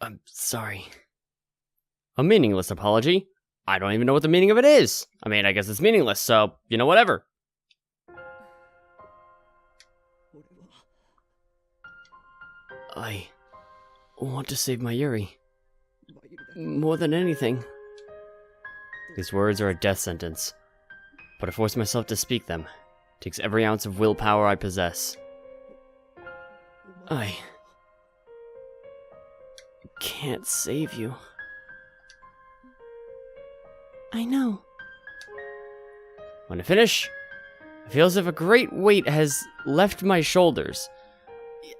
I'm sorry. A meaningless apology? I don't even know what the meaning of it is. I mean, I guess it's meaningless, so, you know, whatever. I want to save Mayuri. More than anything. These words are a death sentence, but I force myself to speak them. It takes every ounce of willpower I possess. I can't save you. I know. When I finish, I feel as if a great weight has left my shoulders.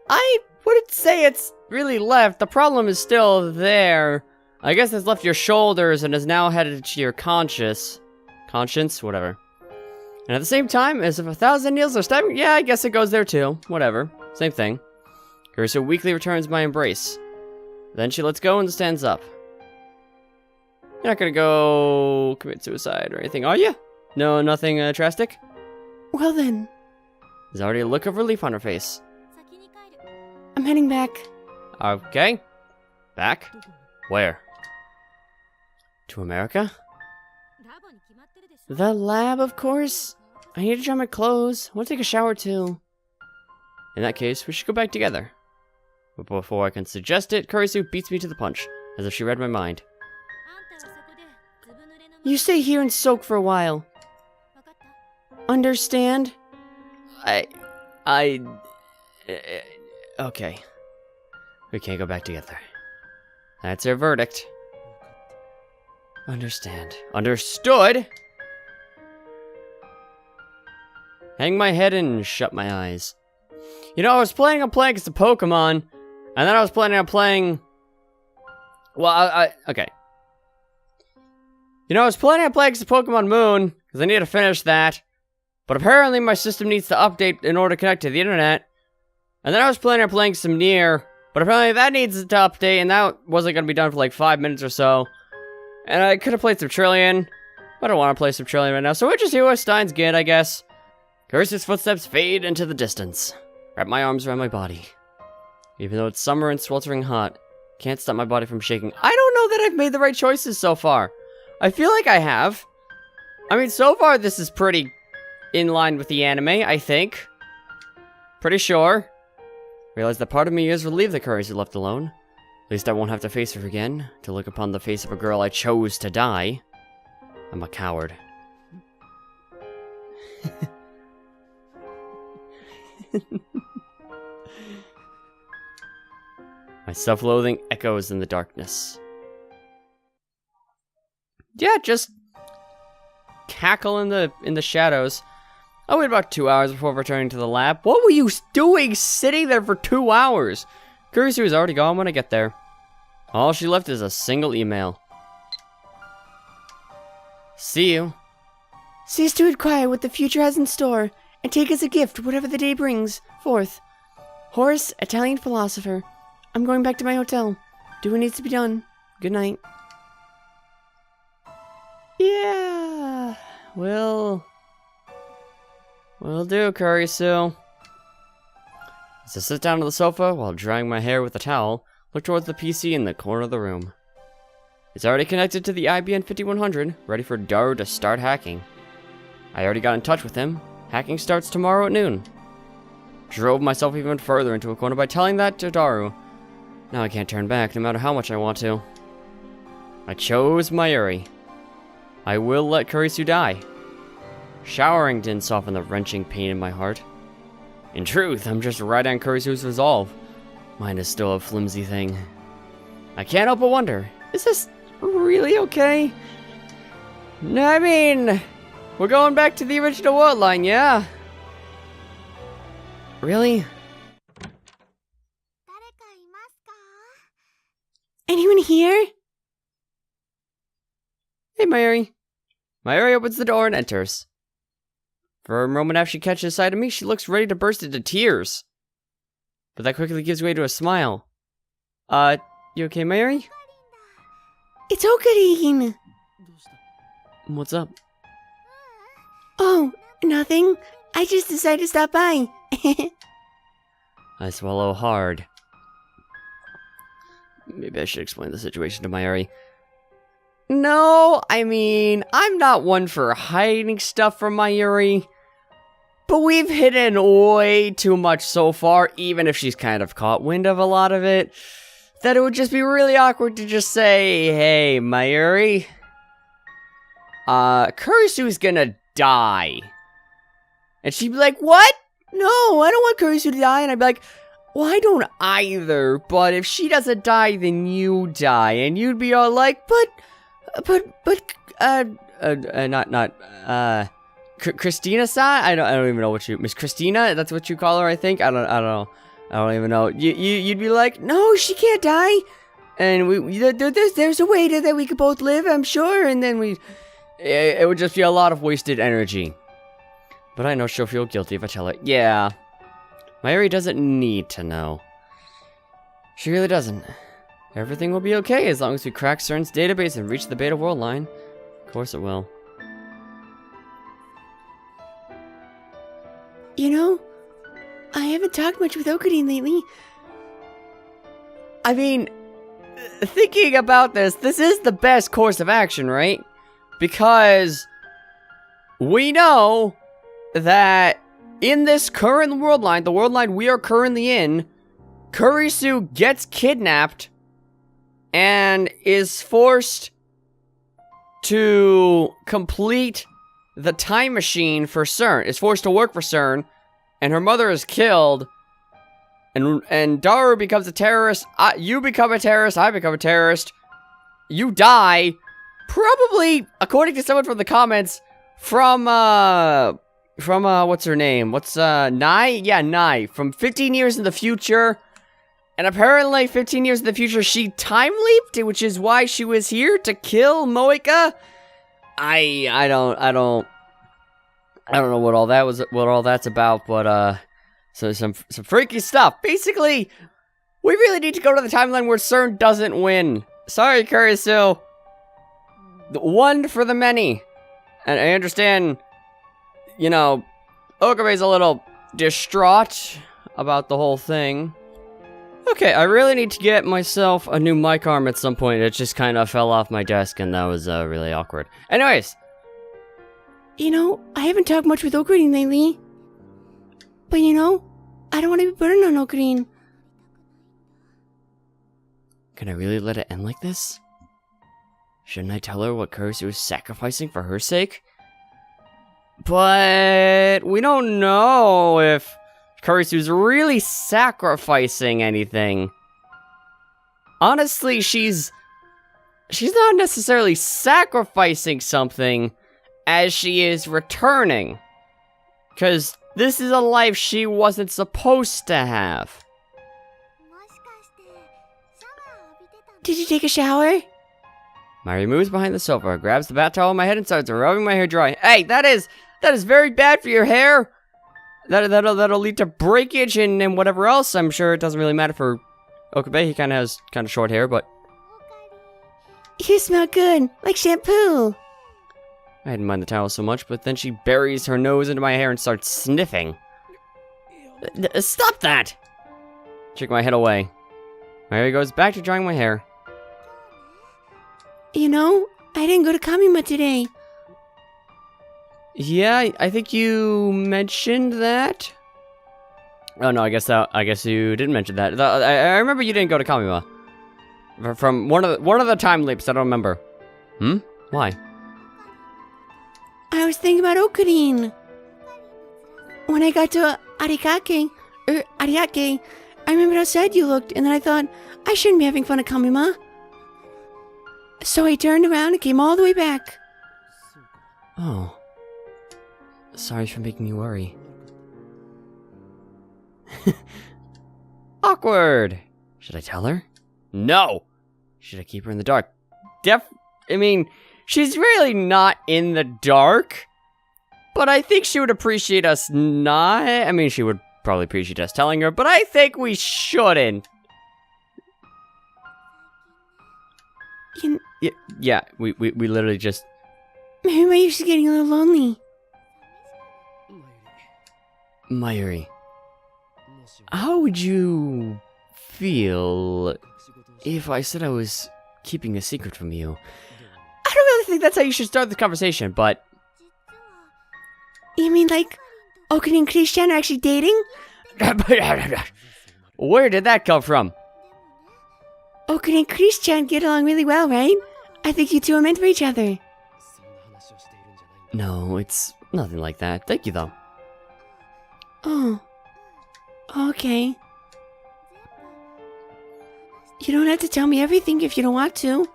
I wouldn't say it's really left. The problem is still there. I guess it's left your shoulders and is now headed to your conscience, whatever. And at the same time, as if 1,000 needles are stabbing, yeah, I guess it goes there too. Whatever. Same thing. Kurisu weakly returns my embrace. Then she lets go and stands up. You're not gonna go commit suicide or anything, are you? No, nothing drastic? Well then. There's already a look of relief on her face. I'm heading back. Okay. Back? Where? To America? The lab, of course. I need to dry my clothes. I want to take a shower too. In that case, we should go back together. But before I can suggest it, Kurisu beats me to the punch, as if she read my mind. You stay here and soak for a while. Understand? Okay. We can't go back together. That's her verdict. Understand. Understood! Hang my head and shut my eyes. You know, I was planning on playing against a Pokemon, and then I was planning on playing... Well, okay. You know, I was planning on playing against the Pokemon Moon, because I need to finish that. But apparently my system needs to update in order to connect to the internet. And then I was planning on playing some Nier, but apparently that needs to update, and that wasn't going to be done for like 5 minutes or so. And I could have played some Trillion. I don't want to play some Trillion right now, so we'll just see what Steins get, I guess. Kurisu's footsteps fade into the distance. Wrap my arms around my body. Even though it's summer and sweltering hot, can't stop my body from shaking. I don't know that I've made the right choices so far. I feel like I have. I mean, so far this is pretty in line with the anime, I think. Pretty sure. Realize that part of me is relieved that Kurisu left alone. At least I won't have to face her again, to look upon the face of a girl I chose to die. I'm a coward. My self-loathing echoes in the darkness. Yeah, just cackle in the shadows. I waited about 2 hours before returning to the lab. What were you doing sitting there for 2 hours? Kurisu is already gone when I get there. All she left is a single email. See you. Cease to inquire what the future has in store, and take as a gift whatever the day brings forth. Horace, Italian philosopher. I'm going back to my hotel. Do what needs to be done. Good night. Yeah, will do, Kurisu. As I sit down on the sofa while drying my hair with a towel, look towards the PC in the corner of the room. It's already connected to the IBM 5100, ready for Daru to start hacking. I already got in touch with him. Hacking starts tomorrow at noon. Drove myself even further into a corner by telling that to Daru. Now I can't turn back, no matter how much I want to. I chose Mayuri. I will let Kurisu die. Showering didn't soften the wrenching pain in my heart. In truth, I'm just right on Kurisu's resolve. Mine is still a flimsy thing. I can't help but wonder, is this really okay? I mean, we're going back to the original world line, yeah? Really? Anyone here? Hey, Mayuri. Mayuri opens the door and enters. For a moment after she catches sight of me, she looks ready to burst into tears. But that quickly gives way to a smile. You okay, Mayuri? It's Ocarine! What's up? Oh, nothing. I just decided to stop by. I swallow hard. Maybe I should explain the situation to Mayuri. No, I mean, I'm not one for hiding stuff from Mayuri. But we've hidden way too much so far, even if she's kind of caught wind of a lot of it, that it would just be really awkward to just say, hey, Mayuri, Kurisu's gonna die. And she'd be like, what? No, I don't want Kurisu to die. And I'd be like, well, I don't either, but if she doesn't die, then you die. And you'd be all like, Christina-san? I don't even know what you, Miss Christina? That's what you call her, I think? I don't know. I don't even know. You'd be like, no, she can't die. And there's a way that we could both live, I'm sure. And then it would just be a lot of wasted energy. But I know she'll feel guilty if I tell her. Yeah. Mayuri doesn't need to know. She really doesn't. Everything will be okay as long as we crack CERN's database and reach the beta world line. Of course it will. You know, I haven't talked much with Okudin lately. I mean, thinking about this is the best course of action, right? Because we know that in this current world line, the world line we are currently in, Kurisu gets kidnapped and is forced to complete the time machine for CERN. Is forced to work for CERN, and her mother is killed, and Daru becomes a terrorist. You become a terrorist. I become a terrorist. You die, probably according to someone from the comments, from what's her name? Nai? Yeah, Nai. From 15 years in the future. And apparently 15 years in the future she time leaped, which is why she was here to kill Moika. I don't know what all that's about, but so some freaky stuff. Basically, we really need to go to the timeline where CERN doesn't win. Sorry, Kurisu. The one for the many. And I understand, you know, Okabe's a little distraught about the whole thing. Okay, I really need to get myself a new mic arm at some point. It just kind of fell off my desk, and that was really awkward. Anyways. You know, I haven't talked much with Okudin lately. But you know, I don't want to be burdened on Okudin. Can I really let it end like this? Shouldn't I tell her what Kurisu is sacrificing for her sake? But we don't know if Kurisu's really sacrificing anything. Honestly, she's not necessarily sacrificing something as she is returning. Because this is a life she wasn't supposed to have. Did you take a shower? Mayuri moves behind the sofa, grabs the bath towel on my head and starts rubbing my hair dry. Hey, that is very bad for your hair. That'll lead to breakage and whatever else. I'm sure it doesn't really matter for Okabe. He kind of has kind of short hair, but you smell good, like shampoo. I didn't mind the towel so much, but then she buries her nose into my hair and starts sniffing. Stop that! Shake my head away. Mayuri goes back to drying my hair. You know, I didn't go to Kamima today. Yeah, I think you mentioned that. Oh no, I guess you didn't mention that. I remember you didn't go to Kamima. From one of the time leaps. I don't remember. Why? I was thinking about Okudin. When I got to Ariake, I remembered how sad you looked, and then I thought, I shouldn't be having fun at Kamima. So I turned around and came all the way back. Oh. Sorry for making you worry. Awkward! Should I tell her? No! Should I keep her in the dark? I mean, she's really not in the dark. But I think she would appreciate us not... I mean, she would probably appreciate us telling her, but I think we shouldn't. Yeah, we literally just... Maybe Mayuri's getting a little lonely. Mayuri, how would you feel if I said I was keeping a secret from you? I don't really think that's how you should start the conversation, but... You mean like Oaken and Christian are actually dating? Where did that come from? Oaken and Christian get along really well, right? I think you two are meant for each other. No, it's nothing like that. Thank you, though. Oh. Okay. You don't have to tell me everything if you don't want to.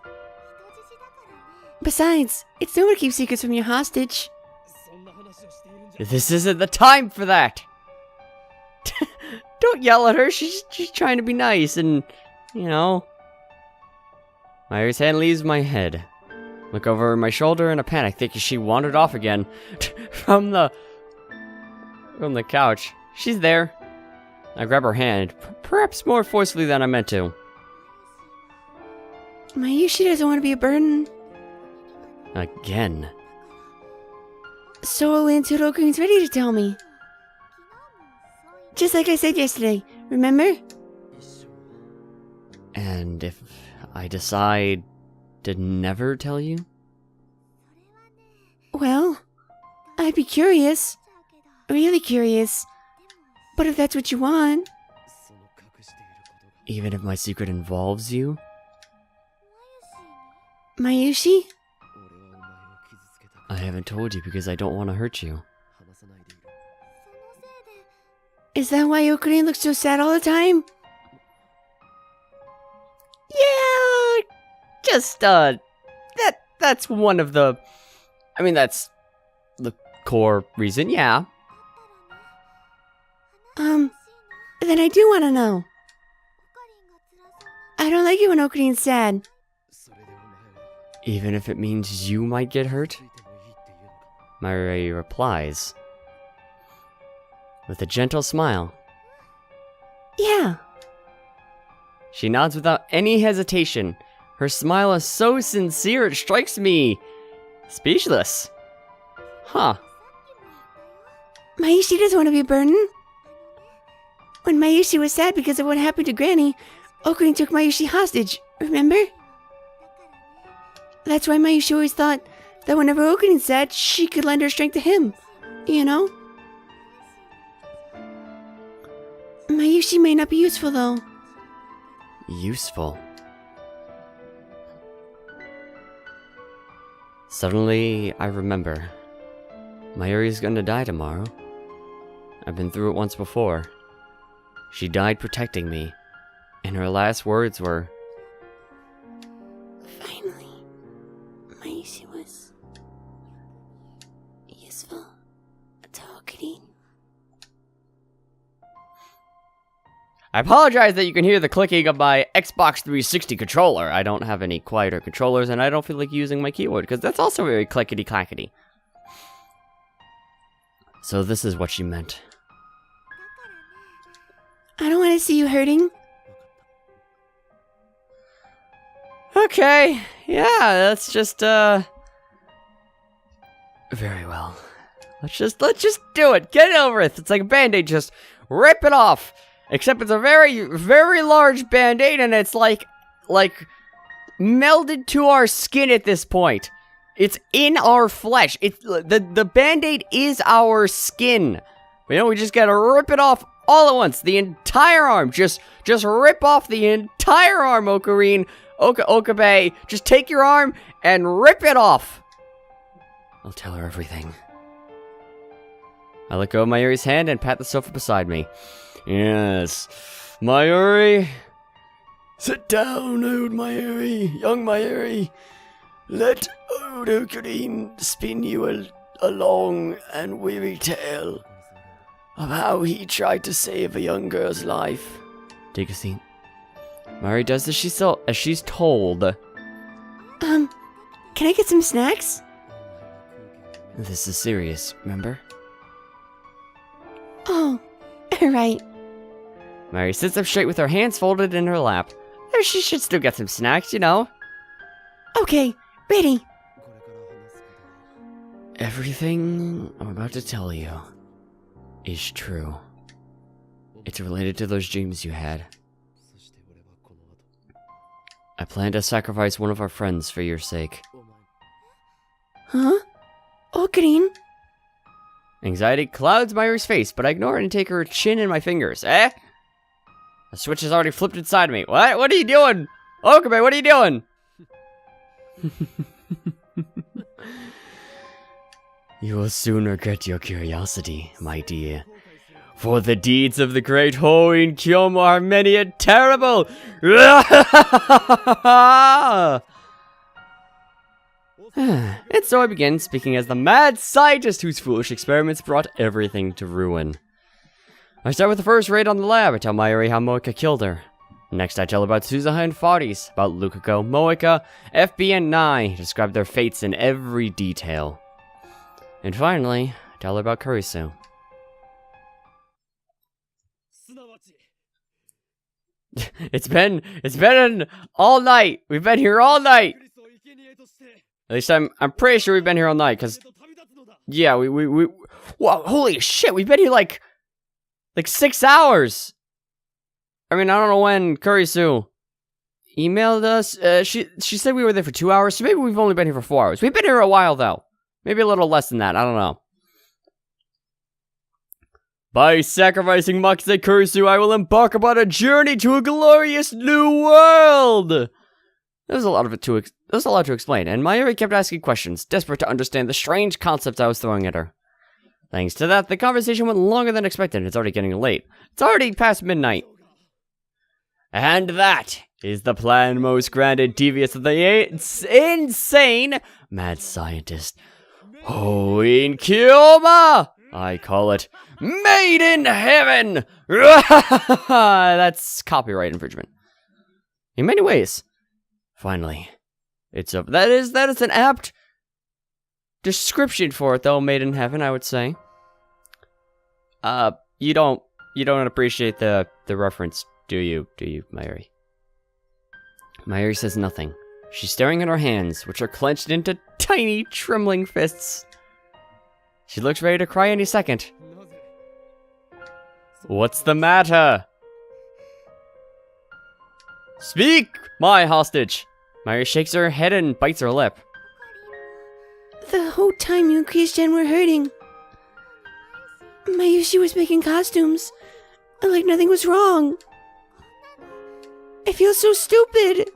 Besides, it's nowhere to keep secrets from your hostage. This isn't the time for that! Don't yell at her, she's trying to be nice and, you know... Mayuri's hand leaves my head. Look over my shoulder in a panic, thinking she wandered off again from the couch. She's there. I grab her hand, perhaps more forcefully than I meant to. Mayushi doesn't want to be a burden. Again. So Oaken's ready to tell me. Just like I said yesterday, remember? And if I decide to never tell you? Well, I'd be curious. Really curious. But if that's what you want... Even if my secret involves you? Mayushi? I haven't told you because I don't want to hurt you. Is that why Oaken looks so sad all the time? Yeah, just, that's one of the... I mean, that's the core reason, yeah. Then I do want to know. I don't like it when Oaken's sad. Even if it means you might get hurt? Mayuri replies with a gentle smile. Yeah. She nods without any hesitation. Her smile is so sincere it strikes me speechless. Huh. Mayushi doesn't want to be a burden. When Mayushi was sad because of what happened to Granny, Oaken took Mayushi hostage, remember? That's why Mayushi always thought that whenever Oaken is sad, she could lend her strength to him. You know? Mayushi may not be useful, though. Useful. Suddenly, I remember. Mayuri's gonna die tomorrow. I've been through it once before. She died protecting me, and her last words were... Finally, Mayushi was... useful to Oaken. I apologize that you can hear the clicking of my Xbox 360 controller. I don't have any quieter controllers, and I don't feel like using my keyboard, because that's also very clickety-clackety. So this is what she meant. I don't want to see you hurting. Okay, yeah, that's just, Very well. Let's just do it. Get it over with. It's like a band-aid, just rip it off. Except it's a very, very large band-aid, and it's like melded to our skin at this point. It's in our flesh. It's the band-aid is our skin. You know, we just gotta rip it off all at once. The entire arm. Just rip off the entire arm, Okarin. Okabe. Just take your arm and rip it off. I'll tell her everything. I let go of Mayuri's hand and pat the sofa beside me. Yes. Mayuri. Sit down, old Mayuri. Young Mayuri. Let old Okarin spin you a long and weary tale of how he tried to save a young girl's life. Take a seat. Mayuri does as she's told. Can I get some snacks? This is serious, remember? Oh, right. Mayuri sits up straight with her hands folded in her lap. She should still get some snacks, you know. Okay, ready. Everything I'm about to tell you is true. It's related to those dreams you had. I plan to sacrifice one of our friends for your sake. Huh? Ocarine? Anxiety clouds Mayuri's face, but I ignore it and take her chin in my fingers. Eh? The switch has already flipped inside me. What? What are you doing? Okabe, what are you doing? You will soon regret your curiosity, my dear. For the deeds of the great Hoin Kyomo are many and terrible. And so I begin speaking as the mad scientist whose foolish experiments brought everything to ruin. I start with the first raid on the lab. I tell Mayuri how Moeka killed her. Next, I tell her about Suzuha and Fadis, about Lukako, Moeka, FB, and Nai, describe their fates in every detail. And finally, I tell her about Kurisu. It's been all night. We've been here all night. At least I'm pretty sure we've been here all night, cause yeah, we wow, holy shit, we've been here like 6 hours. I mean, I don't know when Kurisu emailed us. She said we were there for 2 hours, so maybe we've only been here for 4 hours. We've been here a while though. Maybe a little less than that, I don't know. By sacrificing Makise Kurisu, I will embark upon a journey to a glorious new world! There was a lot to explain, and Mayuri kept asking questions, desperate to understand the strange concepts I was throwing at her. Thanks to that, the conversation went longer than expected, and it's already getting late. It's already past midnight. And that is the plan most grand and devious of the insane mad scientist, Hoin Kyomo! I call it Made in Heaven! That's copyright infringement. In many ways. Finally. It's up. That is an apt description for it, though, Made in Heaven, I would say. You don't appreciate the reference, do you, Mayuri? Mayuri says nothing. She's staring at her hands, which are clenched into tiny, trembling fists. She looks ready to cry any second. What's the matter? Speak, my hostage! Mayuri shakes her head and bites her lip. The whole time you and Christian were hurting, Mayushi was making costumes, like nothing was wrong. I feel so stupid.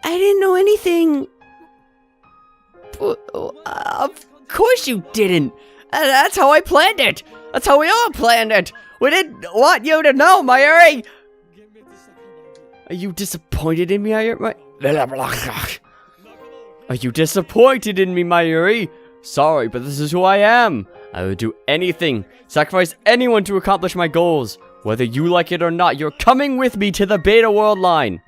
I didn't know anything. Of course you didn't. That's how I planned it. That's how we all planned it. We didn't want you to know, Mayuri. Are you disappointed in me, Mayuri? Are you disappointed in me, Mayuri? Sorry, but this is who I am. I would do anything, sacrifice anyone to accomplish my goals. Whether you like it or not, you're coming with me to the Beta World line.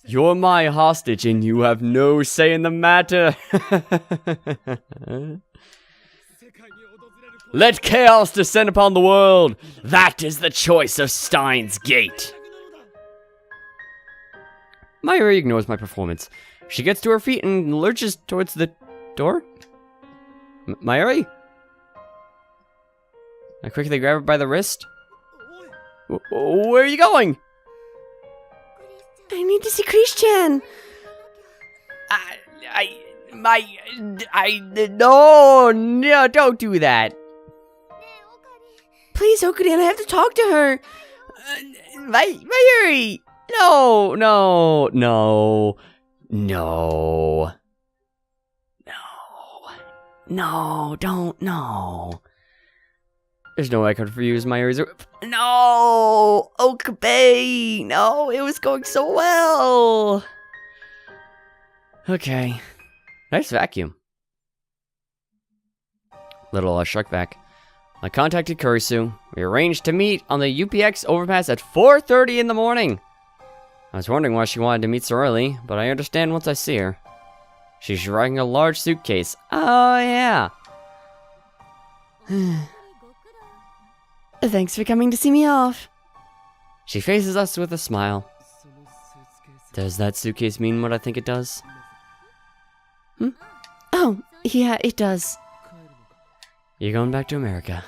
You're my hostage and you have no say in the matter. Let chaos descend upon the world. That is the choice of Steins Gate. Mayuri ignores my performance. She gets to her feet and lurches towards the door. Mayuri? I quickly grab her by the wrist. Where are you going? I need to see Christian. No, don't do that. Please, Okarine, I have to talk to her. Mayuri! No. No, don't, no. There's no way I could refuse Mayuri's. No! Okabe! No, it was going so well! Okay. Nice vacuum. Little shark vac. I contacted Kurisu. We arranged to meet on the UPX overpass at 4:30 in the morning. I was wondering why she wanted to meet so early, but I understand once I see her. She's dragging a large suitcase. Oh, yeah. Thanks for coming to see me off. She faces us with a smile. Does that suitcase mean what I think it does? Oh, yeah, it does. You're going back to America.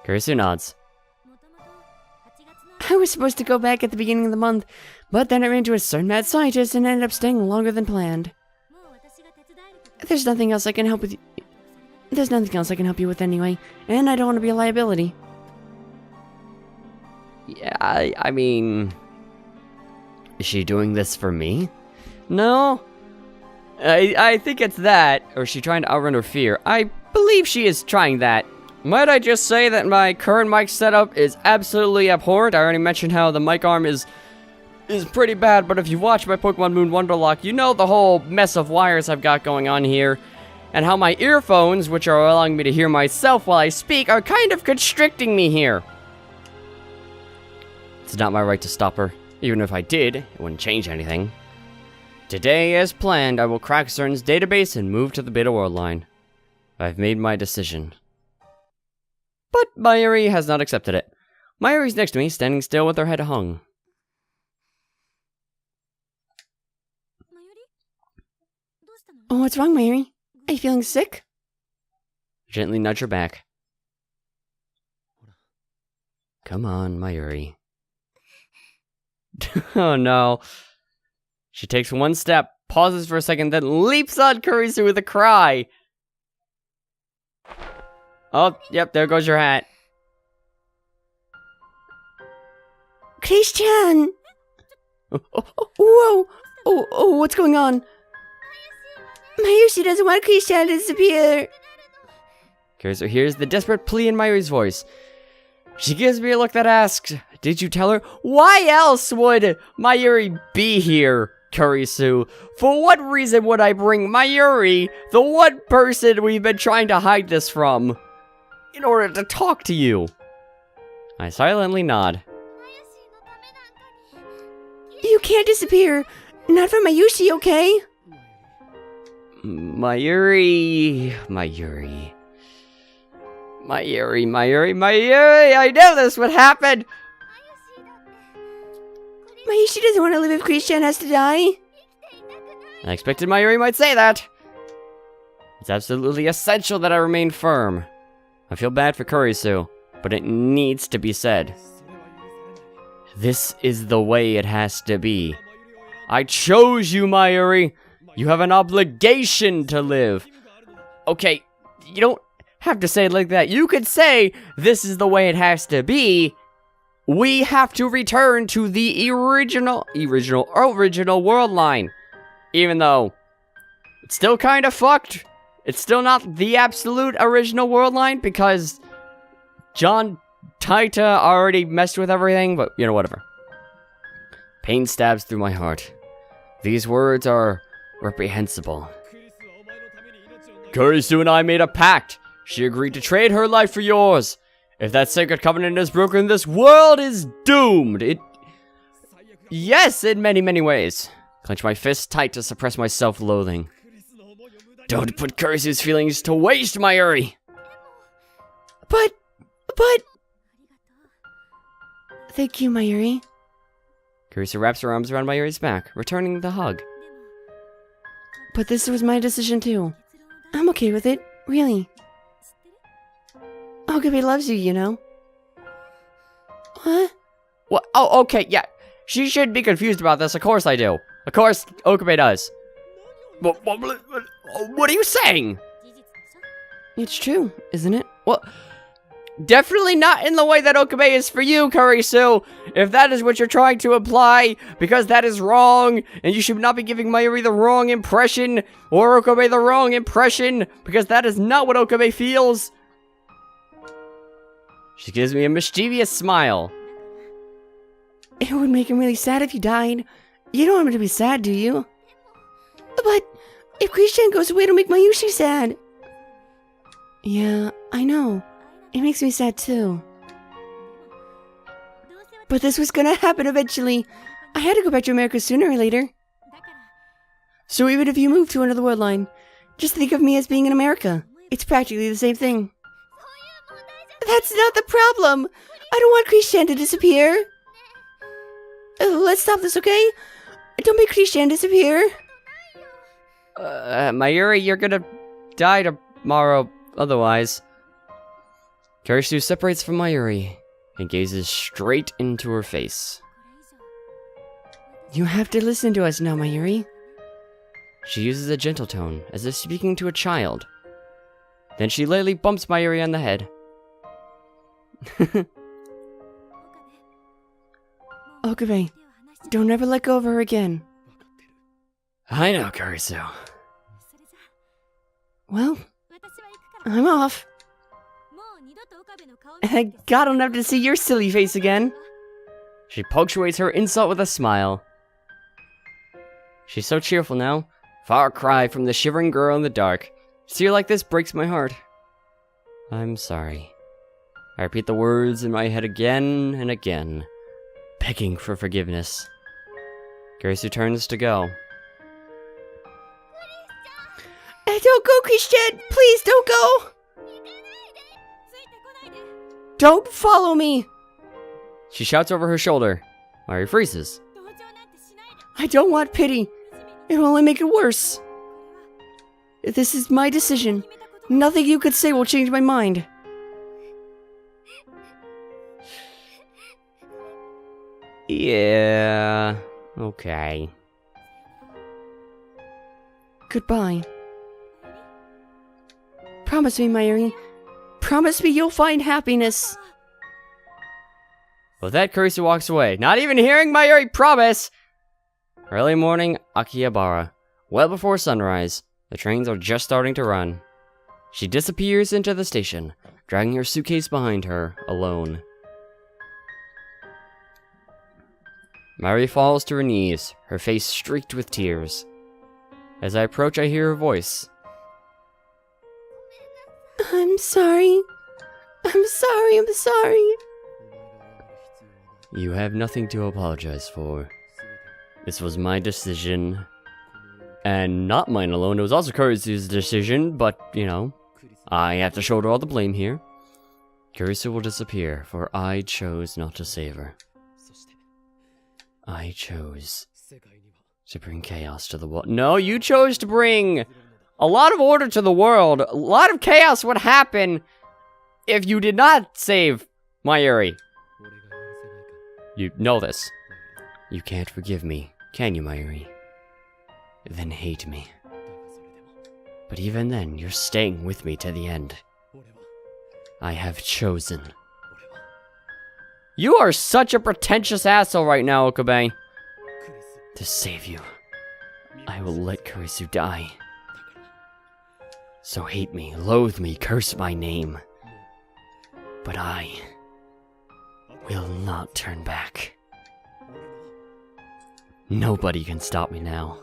Kurisu nods. I was supposed to go back at the beginning of the month, but then I ran into a CERN mad scientist and ended up staying longer than planned. There's nothing else I can help with you. There's nothing else I can help you with anyway, and I don't want to be a liability. Yeah, I mean... Is she doing this for me? No. I think it's that, or is she trying to outrun her fear? I believe she is trying that. Might I just say that my current mic setup is absolutely abhorrent? I already mentioned how the mic arm is pretty bad, but if you watch my Pokemon Moon Wonderlock, you know the whole mess of wires I've got going on here, and how my earphones, which are allowing me to hear myself while I speak, are kind of constricting me here. It's not my right to stop her. Even if I did, it wouldn't change anything. Today, as planned, I will crack CERN's database and move to the Beta World line. I've made my decision. But Mayuri has not accepted it. Mayuri's next to me, standing still with her head hung. Oh, what's wrong, Mayuri? Are you feeling sick? Gently nudge her back. Come on, Mayuri. Oh no. She takes one step, pauses for a second, then leaps on Kurisu with a cry. Oh, yep, there goes your hat. Christian! Whoa! Oh, what's going on? Mayuri doesn't want Christian to disappear. Kurisu hears the desperate plea in Mayuri's voice. She gives me a look that asks, did you tell her? Why else would Mayuri be here, Kurisu? For what reason would I bring Mayuri, the one person we've been trying to hide this from, in order to talk to you? I silently nod. You can't disappear. Not from Mayuri, okay? Mayuri, I knew this would happen! Mayuri doesn't want to live if Christian has to die. I expected Mayuri might say that. It's absolutely essential that I remain firm. I feel bad for Kurisu, but it needs to be said. This is the way it has to be. I chose you, Mayuri. You have an obligation to live. Okay, you don't have to say it like that. You could say, this is the way it has to be. We have to return to the original world line. Even though it's still kind of fucked. It's still not the absolute original world line because John Titor already messed with everything, but you know, whatever. Pain stabs through my heart. These words are reprehensible. Kurisu and I made a pact. She agreed to trade her life for yours. If that sacred covenant is broken, this world is doomed. Yes, in many, many ways. Clench my fists tight to suppress my self-loathing. Don't put Kurisu's feelings to waste, Mayuri. But... Thank you, Mayuri. Kurisu wraps her arms around Mayuri's back, returning the hug. But this was my decision too. I'm okay with it, really. Okabe loves you, you know. What? What? Oh, okay, yeah. She shouldn't be confused about this. Of course I do. Of course, Okabe does. What are you saying? It's true, isn't it? Well, definitely not in the way that Okabe is for you, Kurisu. If that is what you're trying to imply, because that is wrong, and you should not be giving Mayuri the wrong impression, or Okabe the wrong impression, because that is not what Okabe feels. She gives me a mischievous smile. It would make him really sad if you died. You don't want him to be sad, do you? But if Christian goes away, it'll make Mayuri sad. Yeah, I know. It makes me sad too. But this was gonna happen eventually. I had to go back to America sooner or later. So even if you move to another world line, just think of me as being in America. It's practically the same thing. That's not the problem. I don't want Christian to disappear. Let's stop this, okay? Don't make Christian disappear. Mayuri, you're gonna die tomorrow otherwise. Kurisu separates from Mayuri. and gazes straight into her face. You have to listen to us now, Mayuri. She uses a gentle tone, as if speaking to a child. Then she lightly bumps Mayuri on the head. Okabe, don't ever let go of her again. I know, Kurisu. Well, I'm off. Thank God I don't have to see your silly face again. She punctuates her insult with a smile. She's so cheerful now. Far cry from the shivering girl in the dark. To see her like this breaks my heart. I'm sorry. I repeat the words in my head again and again, begging for forgiveness. Kurisu turns to go. Don't go, Christian! Please don't go! Don't follow me! She shouts over her shoulder. Mayuri freezes. I don't want pity. It'll only make it worse. This is my decision. Nothing you could say will change my mind. Yeah, okay. Goodbye. Promise me, Mayuri. Promise me you'll find happiness. With that, Kurisu walks away, not even hearing Mayuri promise! Early morning, Akihabara. Well before sunrise, the trains are just starting to run. She disappears into the station, dragging her suitcase behind her, alone. Mayuri falls to her knees, her face streaked with tears. As I approach, I hear her voice. I'm sorry. I'm sorry, I'm sorry. You have nothing to apologize for. This was my decision. And not mine alone, it was also Kurisu's decision, but, you know, I have to shoulder all the blame here. Kurisu will disappear, for I chose not to save her. I chose to bring chaos to the world. No, you chose to bring a lot of order to the world. A lot of chaos would happen if you did not save Mayuri. You know this. You can't forgive me, can you, Mayuri? Then hate me. But even then, you're staying with me to the end. I have chosen. You are such a pretentious asshole right now, Okabe. To save you, I will let Kurisu die. So hate me, loathe me, curse my name. But I will not turn back. Nobody can stop me now.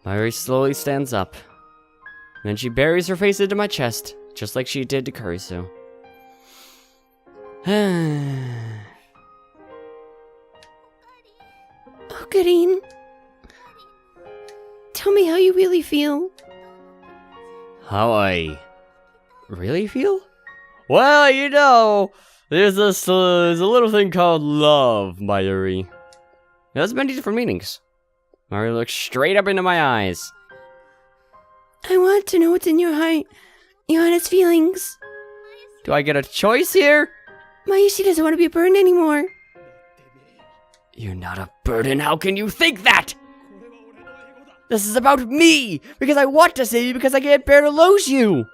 Mayuri slowly stands up. Then she buries her face into my chest, just like she did to Kurisu. Ocarine, tell me how you really feel. How I really feel? Well, you know, there's a little thing called love, Mayuri. It has many different meanings. Mayuri looks straight up into my eyes. I want to know what's in your heart, your honest feelings. Do I get a choice here? Mayushi doesn't want to be a burden anymore. You're not a burden, how can you think that? This is about me, because I want to save you, because I can't bear to lose you.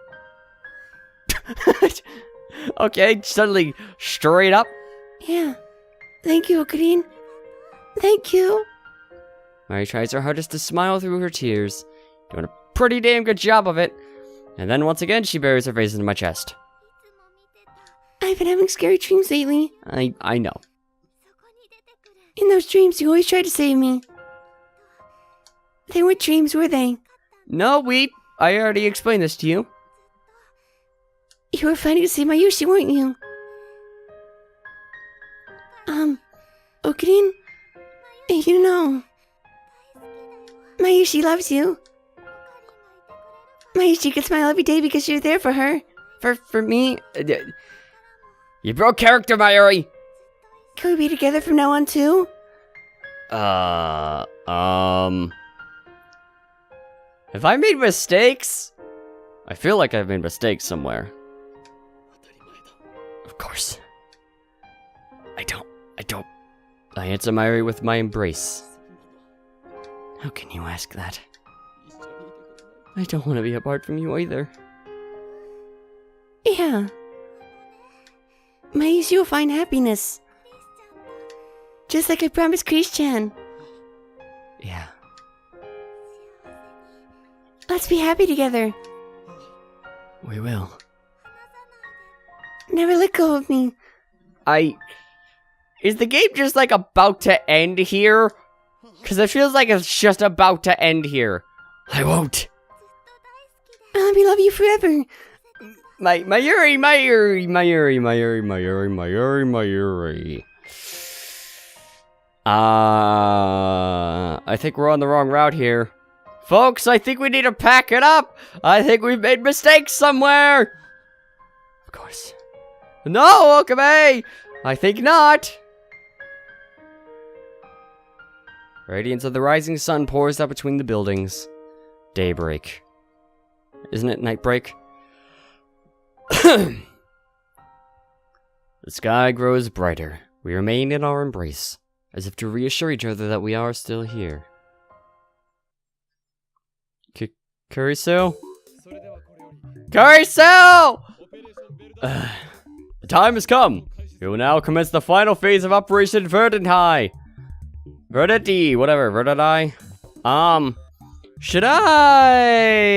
Okay, suddenly straight up. Yeah. Thank you, Ocarine. Thank you. Mayuri tries her hardest to smile through her tears, doing a pretty damn good job of it. And then once again, she buries her face into my chest. I've been having scary dreams lately. I know. In those dreams, you always tried to save me. They weren't dreams, were they? No, I already explained this to you. You were fighting to save Mayushi, weren't you? Ocarine? You know, Mayushi loves you. Mayushi can smile every day because you're there for her. For me? You broke character, Mayuri! Can we be together from now on, too? Have I made mistakes? I feel like I've made mistakes somewhere. course. I answer Mayuri with my embrace. How can you ask that? I don't want to be apart from you either. Yeah. Mayus, you'll find happiness. Just like I promised Christian. Yeah. Let's be happy together. We will. Never let go of me. Is the game just like about to end here? Because it feels like it's just about to end here. I won't. I'll let me love you forever. Mayuri. I think we're on the wrong route here. Folks, I think we need to pack it up. I think we've made mistakes somewhere. Of course. No, Okabe! I think not. Radiance of the rising sun pours out between the buildings. Daybreak. Isn't it nightbreak? The sky grows brighter. We remain in our embrace, as if to reassure each other that we are still here. Kurisu? Kurisu! The time has come. We will now commence the final phase of Operation Verdant-High. Verdant-D, whatever, Verdant-I. Should I...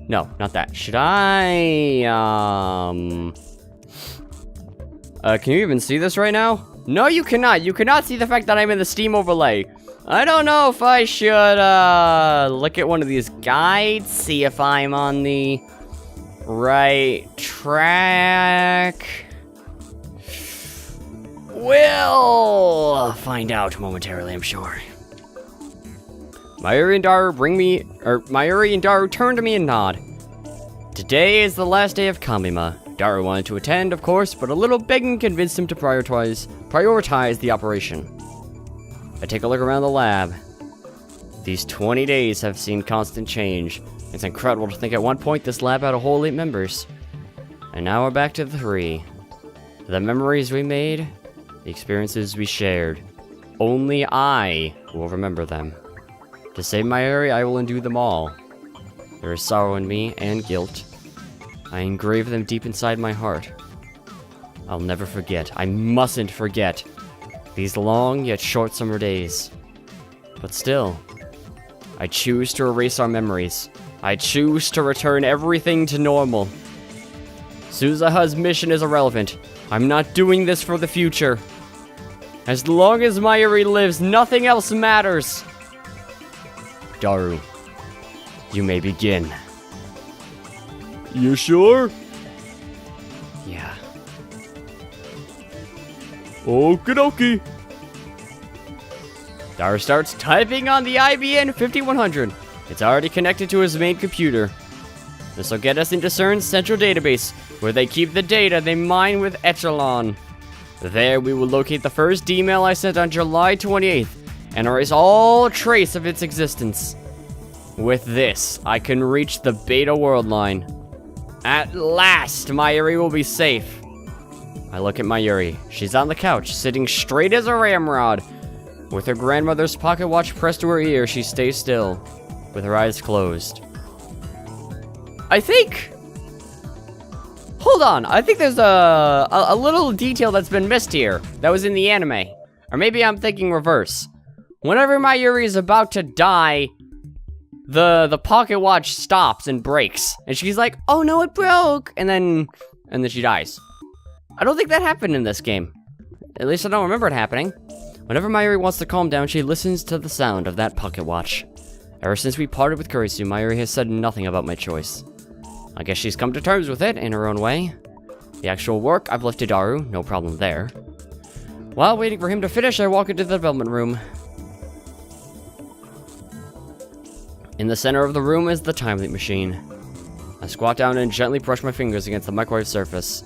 No, not that. Should I, can you even see this right now? No, you cannot. You cannot see the fact that I'm in the Steam overlay. I don't know if I should, look at one of these guides, see if I'm on the right track. We'll find out momentarily, I'm sure. Mayuri and Daru turn to me and nod. Today is the last day of Kamima. Daru wanted to attend, of course, but a little begging convinced him to prioritize the operation. I take a look around the lab. These 20 days have seen constant change. It's incredible to think at one point this lab had a whole 8 members. And now we're back to the 3. The memories we made, the experiences we shared. Only I will remember them. To save Mayuri, I will undo them all. There is sorrow in me, and guilt. I engrave them deep inside my heart. I'll never forget. I mustn't forget. These long yet short summer days. But still, I choose to erase our memories. I choose to return everything to normal. Suzuha's mission is irrelevant. I'm not doing this for the future. As long as Mayuri lives, nothing else matters. Daru, you may begin. You sure? Yeah. Okie dokie. Daru starts typing on the IBM 5100. It's already connected to his main computer. This will get us into CERN's central database, where they keep the data they mine with Echelon. There we will locate the first D-mail I sent on July 28th, and erase all trace of its existence. With this, I can reach the Beta World Line. At last, Mayuri will be safe. I look at Mayuri. She's on the couch, sitting straight as a ramrod. With her grandmother's pocket watch pressed to her ear, she stays still, with her eyes closed. I think... Hold on, I think there's a little detail that's been missed here that was in the anime. Or maybe I'm thinking reverse. Whenever Mayuri is about to die, the pocket watch stops and breaks. And she's like, oh no, it broke! And then she dies. I don't think that happened in this game. At least I don't remember it happening. Whenever Mayuri wants to calm down, she listens to the sound of that pocket watch. Ever since we parted with Kurisu, Mayuri has said nothing about my choice. I guess she's come to terms with it in her own way. The actual work I've left to Daru, no problem there. While waiting for him to finish, I walk into the development room. In the center of the room is the time leap machine. I squat down and gently brush my fingers against the microwave surface.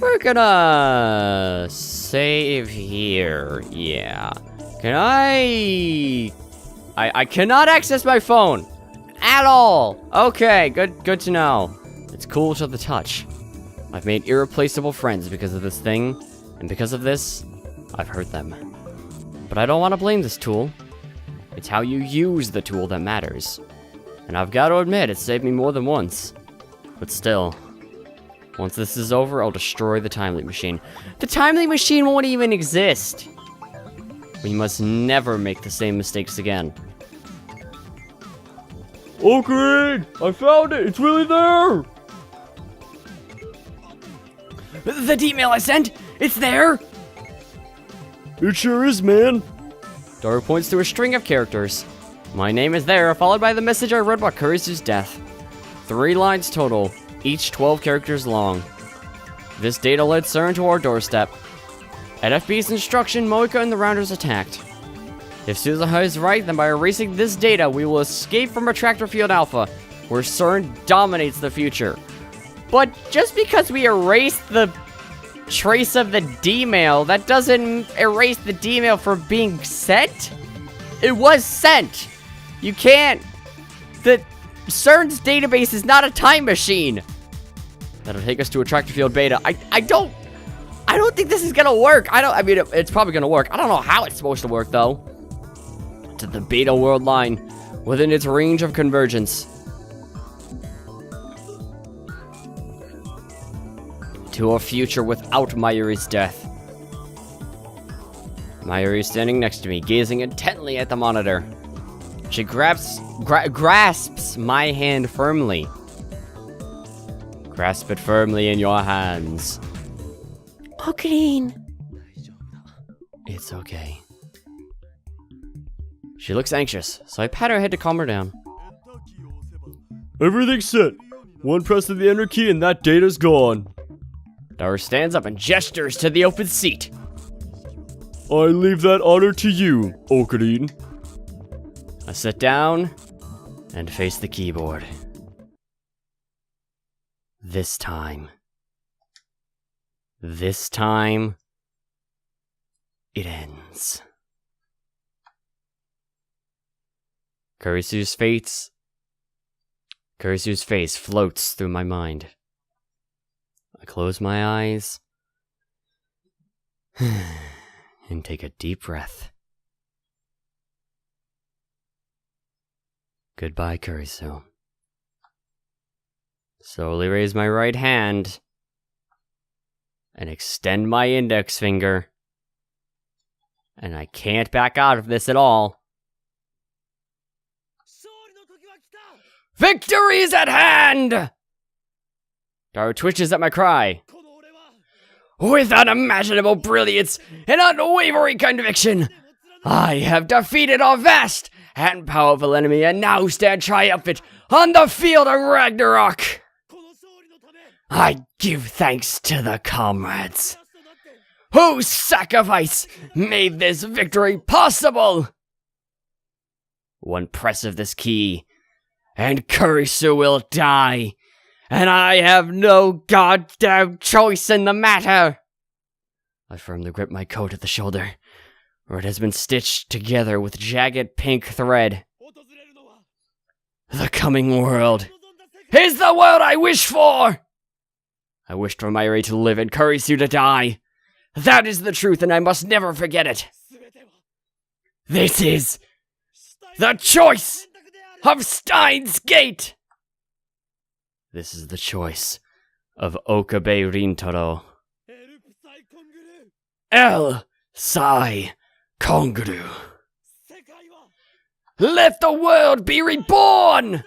We're gonna save here, yeah. Can I cannot access my phone at all. Okay, good to know. It's cool to the touch. I've made irreplaceable friends because of this thing, and because of this, I've hurt them. But I don't want to blame this tool. It's how you use the tool that matters. And I've got to admit, it saved me more than once. But still, once this is over, I'll destroy the time loop machine. The time loop machine won't even exist! We must never make the same mistakes again. Okay, I found it! It's really there! The email I sent! It's there! It sure is, man! Dora points to a string of characters. My name is there, followed by the message I wrote about Kurisu's death. 3 lines total, each 12 characters long. This data led CERN to our doorstep. At FB's instruction, Moika and the Rounders attacked. If Suzuha is right, then by erasing this data, we will escape from Retractor Field Alpha, where CERN dominates the future. But just because we erase the trace of the D-mail, that doesn't erase the D-mail from being sent? It was sent! You can't... The CERN's database is not a time machine! That'll take us to Retractor Field Beta. I don't think this is gonna work. I mean, it's probably gonna work. I don't know how it's supposed to work, though. To the Beta World line, within its range of convergence. To a future without Mayuri's death. Mayuri is standing next to me, gazing intently at the monitor. She grasps my hand firmly. Grasp it firmly in your hands. Ocarine. It's okay. She looks anxious, so I pat her head to calm her down. Everything's set. One press of the enter key and that data's gone. Dara stands up and gestures to the open seat. I leave that honor to you, Ocarine. I sit down and face the keyboard. This time, it ends. Kurisu's face floats through my mind. I close my eyes and take a deep breath. Goodbye, Kurisu. Slowly raise my right hand and extend my index finger. And I can't back out of this at all. Victory is at hand! Dara twitches at my cry. With unimaginable brilliance and unwavering conviction, I have defeated a vast and powerful enemy and now stand triumphant on the field of Ragnarok. I give thanks to the comrades whose sacrifice made this victory possible. One press of this key, and Kurisu will die, and I have no goddamn choice in the matter. I firmly grip my coat at the shoulder, where it has been stitched together with jagged pink thread. The coming world is the world I wish for! I wished for Mayuri to live and Kurisu to die. That is the truth, and I must never forget it. This is the choice of Steins Gate! This is the choice of Okabe Rintaro. El Sai Konguru. Let the world be reborn!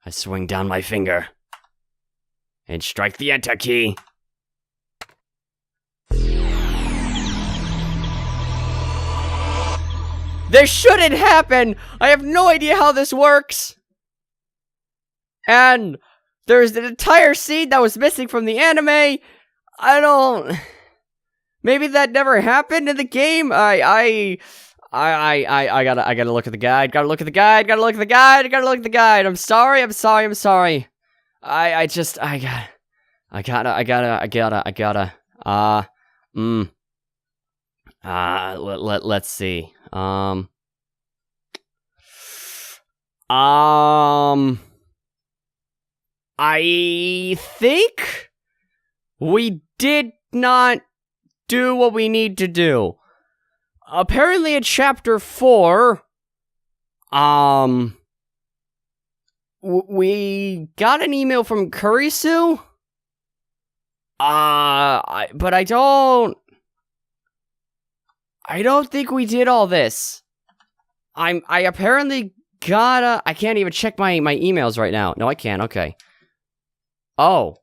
I swing down my finger and strike the enter key. This shouldn't happen! I have no idea how this works! And there's an entire scene that was missing from the anime. Maybe that never happened in the game. I gotta look at the guide. Gotta look at the guide. I'm sorry. Let's see. I think we did not do what we need to do. Apparently in chapter 4, we got an email from Kurisu. But I don't think we did all this. I apparently gotta, I can't even check my emails right now. No, I can't, okay. Oh.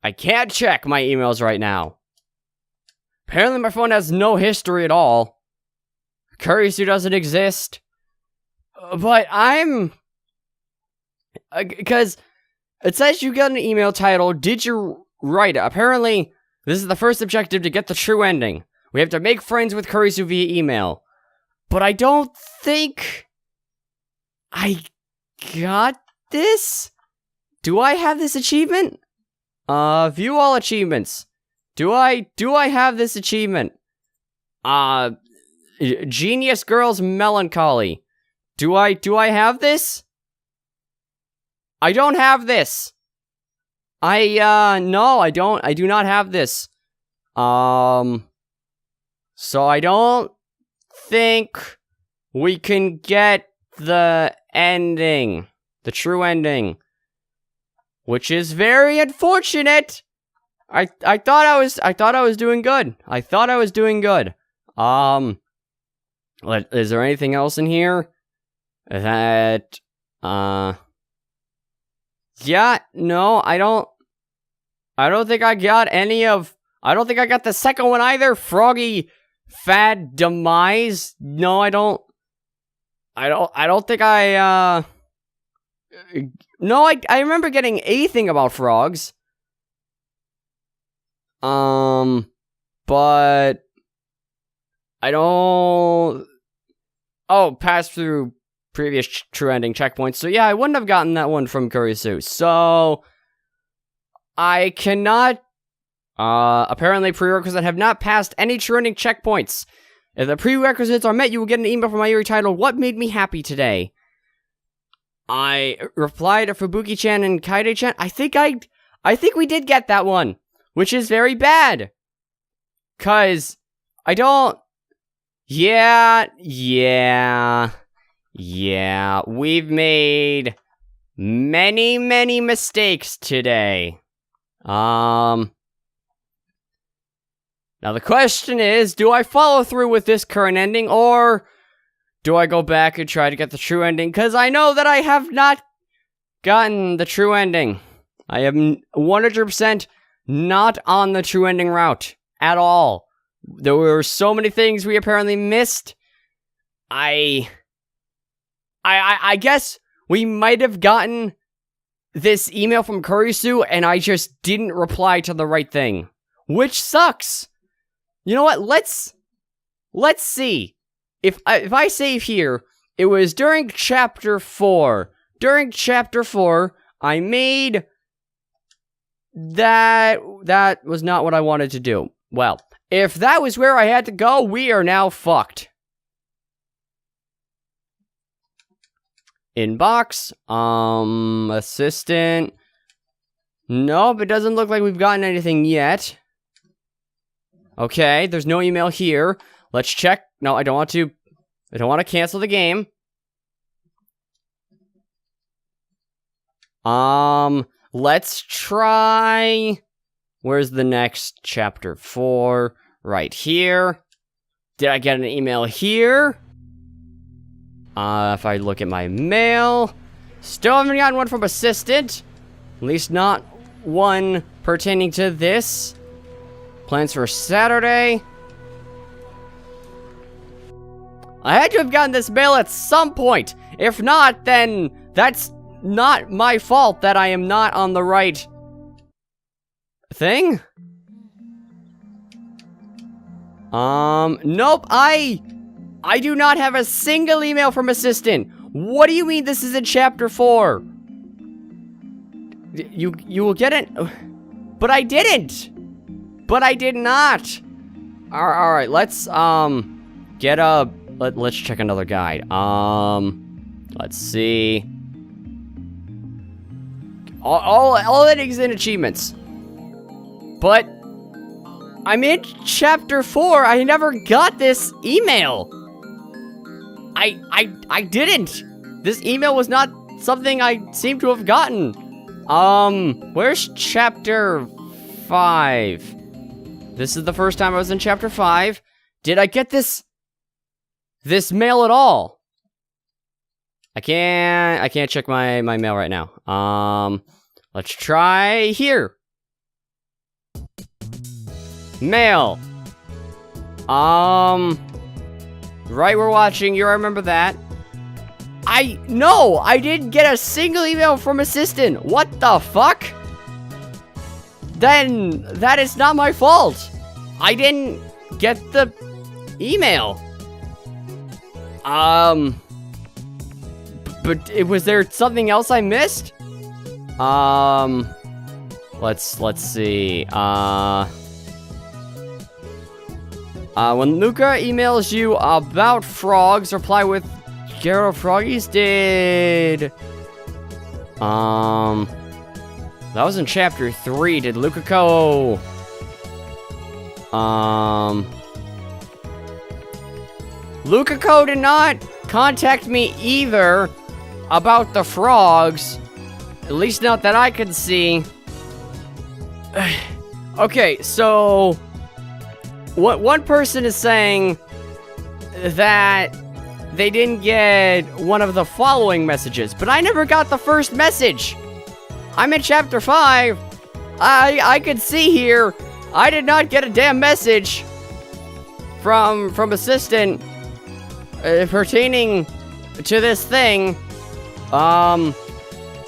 I can't check my emails right now. Apparently my phone has no history at all. Kurisu doesn't exist. But because it says you got an email titled, "Did you write it?" Apparently, this is the first objective to get the true ending. We have to make friends with Kurisu via email. But I don't think I got this? Do I have this achievement? View all achievements. Do I have this achievement? Genius Girl's Melancholy. Do I have this? I don't have this. No, I don't. I do not have this. So I don't think we can get the ending. The true ending. Which is very unfortunate. I thought I was doing good. I thought I was doing good. Is there anything else in here? That, yeah, no, I don't think I got I don't think I got the second one either. Froggy Fad Demise. No, I don't think no, I remember getting a thing about frogs. But I don't... Oh, pass through previous true ending checkpoints. So yeah, I wouldn't have gotten that one from Kurisu. So I cannot... apparently prerequisites have not passed any true ending checkpoints. If the prerequisites are met, you will get an email from Mayuri titled, "What made me happy today?" I replied to Fubuki-chan and Kaide-chan. I think we did get that one, which is very bad. 'Cause I don't... Yeah, we've made many mistakes today. Now the question is, do I follow through with this current ending, or do I go back and try to get the true ending? Because I know that I have not gotten the true ending. I am 100% not on the true ending route at all. There were so many things we apparently missed. I guess we might have gotten this email from Kurisu and I just didn't reply to the right thing, which sucks. You know what? Let's see. If I save here, it was during chapter 4. During chapter 4, I made that was not what I wanted to do. Well, if that was where I had to go, we are now fucked. Inbox, assistant. Nope, it doesn't look like we've gotten anything yet. Okay, there's no email here. Let's check. No, I don't want to cancel the game. Let's try... Where's the next chapter 4? Right here. Did I get an email here? If I look at my mail... Still haven't gotten one from assistant. At least not one pertaining to this. Plans for Saturday. I had to have gotten this mail at some point. If not, then that's not my fault that I am not on the right thing. Nope, I do not have a single email from assistant. What do you mean this is in chapter 4? You will get it, but I didn't. But I did not. Alright, let's, get a let's check another guide. Let's see. All endings and achievements. But I'm in chapter 4. I never got this email. I didn't. This email was not something I seem to have gotten. Where's chapter 5? This is the first time I was in chapter 5. Did I get this mail at all? I can't check my mail right now. Let's try here. Mail. Right, we're watching. You remember that? No, I didn't get a single email from Assistant. What the fuck? Then that is not my fault. I didn't get the email. But was there something else I missed? Let's see. When Luca emails you about frogs, reply with Garo Froggies did. That was in chapter 3. Did Luca go? Luca did not contact me either about the frogs. At least not that I could see. Okay, so one person is saying that they didn't get one of the following messages, but I never got the first message. I'm in chapter 5. I could see here I did not get a damn message from Assistant pertaining to this thing. I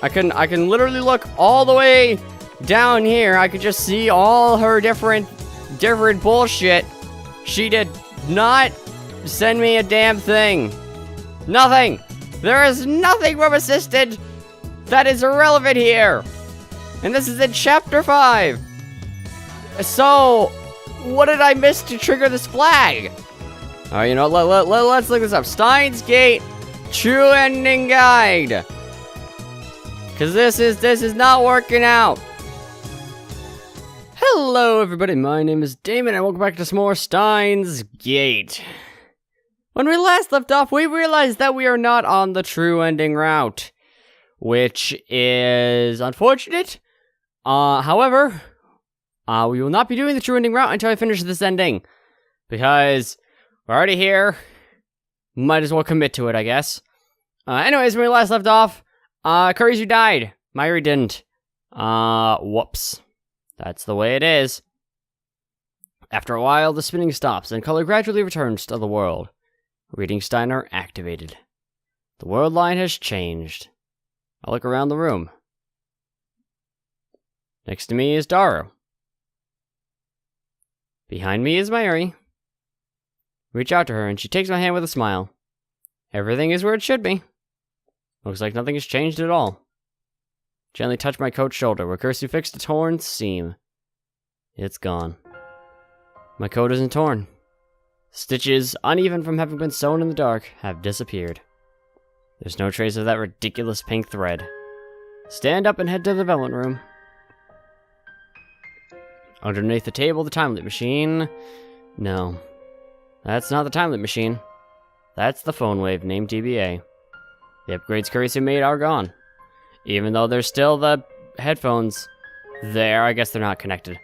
can literally look all the way down here. I could just see all her different bullshit. She did not send me a damn thing. Nothing. There is nothing from Assistant that is irrelevant here. And this is in chapter 5. So, what did I miss to trigger this flag? Alright, you know, let's look this up. Steins Gate True Ending Guide. Cause this is not working out. Hello everybody, my name is Damon and welcome back to some more Steins Gate. When we last left off, we realized that we are not on the true ending route, which is unfortunate. However, we will not be doing the true ending route until I finish this ending, because we're already here. Might as well commit to it, I guess. Anyways, when we last left off, Kurisu died. Mayuri didn't. Whoops. That's the way it is. After a while, the spinning stops, and color gradually returns to the world. Reading Steiner activated. The world line has changed. I look around the room. Next to me is Daru. Behind me is Mayuri. Reach out to her, and she takes my hand with a smile. Everything is where it should be. Looks like nothing has changed at all. Gently touch my coat's shoulder, where Kurisu fixed a torn seam. It's gone. My coat isn't torn. Stitches, uneven from having been sewn in the dark, have disappeared. There's no trace of that ridiculous pink thread. Stand up and head to the development room. Underneath the table, the time loop machine. No. That's not the time loop machine. That's the phone wave named TBA. The upgrades Kurisu made are gone. Even though there's still the headphones there, I guess they're not connected.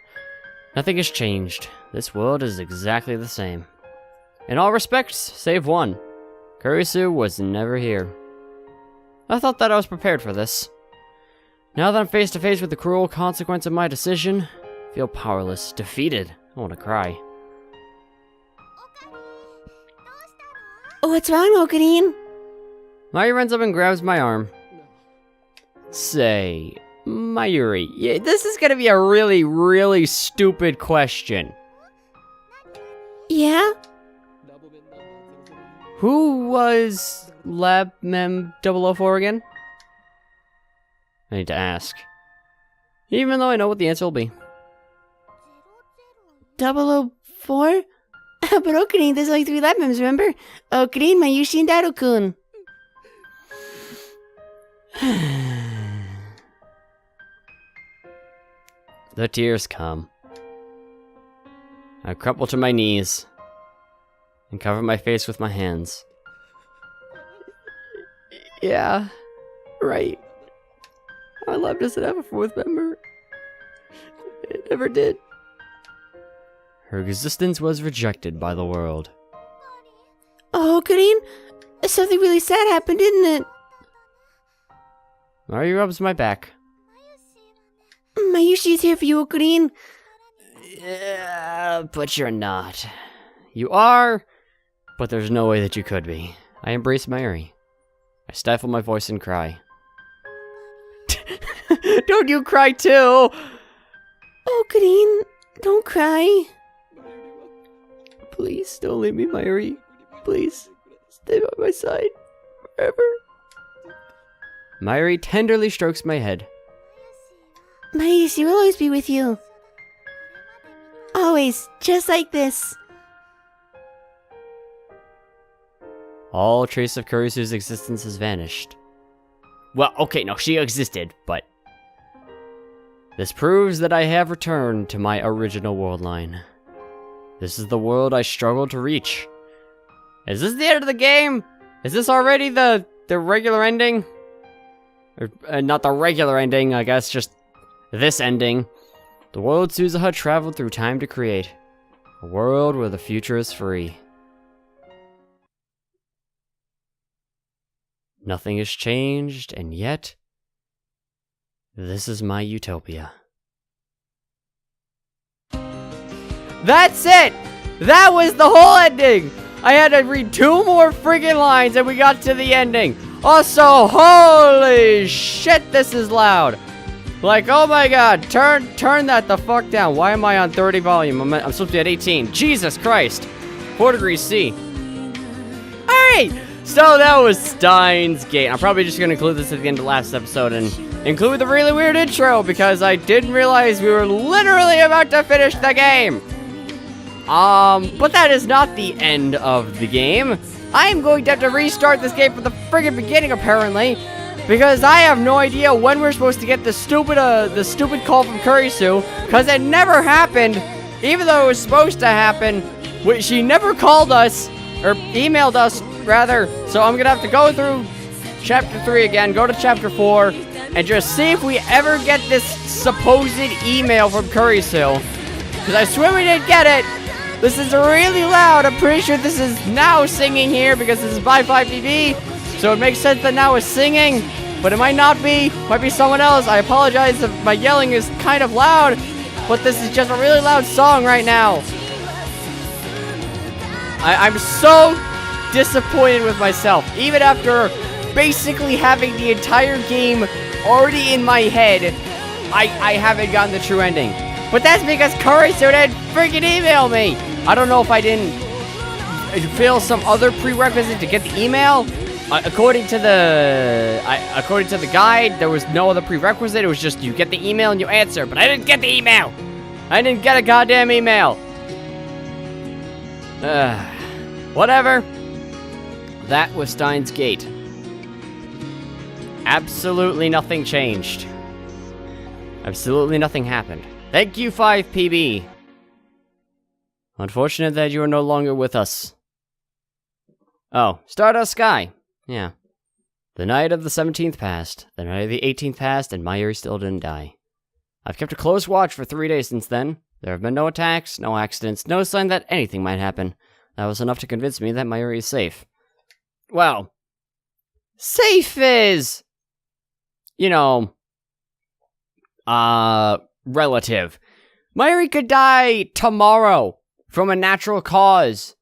Nothing has changed. This world is exactly the same. In all respects, save one. Kurisu was never here. I thought that I was prepared for this. Now that I'm face to face with the cruel consequence of my decision, I feel powerless, defeated. I want to cry. What's wrong, Okarin? Mayuri runs up and grabs my arm. Say, Mayuri, yeah, this is gonna be a really, really stupid question. Yeah? Who was Lab Mem 004 again? I need to ask. Even though I know what the answer will be. 004? But Ocarine, there's only 3 life members, remember? Ocarine, Mayushi, and Daru-kun. The tears come. I crumple to my knees and cover my face with my hands. Yeah, right. My love doesn't have a 4th member. It never did. Her existence was rejected by the world. Oh, Ocarine, something really sad happened, didn't it? Mayuri rubs my back. Mayushi's here for you, Ocarine. Yeah, but you're not. You are, but there's no way that you could be. I embrace Mayuri. I stifle my voice and cry. Don't you cry too! Ocarine, don't cry. Please, don't leave me, Mayuri. Please, stay by my side forever. Mayuri tenderly strokes my head. Mayushi will always be with you. Always, just like this. All trace of Kurisu's existence has vanished. Well, okay, no, she existed, but... This proves that I have returned to my original world line. This is the world I struggled to reach. Is this the end of the game? Is this already the regular ending? Or, not the regular ending, I guess, just this ending. The world Suzuha traveled through time to create. A world where the future is free. Nothing has changed, and yet... this is my utopia. That's it! That was the whole ending! I had to read 2 more friggin' lines and we got to the ending. Also, holy shit, this is loud. Like, oh my god, turn that the fuck down. Why am I on 30 volume? I'm supposed to be at 18. Jesus Christ. 4 degrees C. Alright, so that was Steins Gate. I'm probably just gonna include this at the end of the last episode and include the really weird intro because I didn't realize we were literally about to finish the game. But that is not the end of the game. I am going to have to restart this game from the friggin' beginning, apparently, because I have no idea when we're supposed to get the stupid call from Kurisu, because it never happened, even though it was supposed to happen. She never called us, or emailed us, rather, so I'm gonna have to go through Chapter 3 again, go to Chapter 4, and just see if we ever get this supposed email from Kurisu, because I swear we didn't get it. This is really loud. I'm pretty sure this is Now singing here because this is by 5dB. So it makes sense that Now is singing, but it might not be. Might be someone else. I apologize if my yelling is kind of loud, but this is just a really loud song right now. I'm so disappointed with myself. Even after basically having the entire game already in my head, I haven't gotten the true ending. But that's because Kurisu didn't freaking email me. I don't know if I didn't fill some other prerequisite to get the email. According to the guide, there was no other prerequisite. It was just you get the email and you answer. But I didn't get the email. I didn't get a goddamn email. Whatever. That was Steins Gate. Absolutely nothing changed. Absolutely nothing happened. Thank you, 5PB. Unfortunate that you are no longer with us. Oh, Stardust Sky. Yeah. The night of the 17th passed. The night of the 18th passed, and Mayuri still didn't die. I've kept a close watch for 3 days since then. There have been no attacks, no accidents, no sign that anything might happen. That was enough to convince me that Mayuri is safe. Well, safe is... you know... relative. Mayuri could die tomorrow from a natural cause.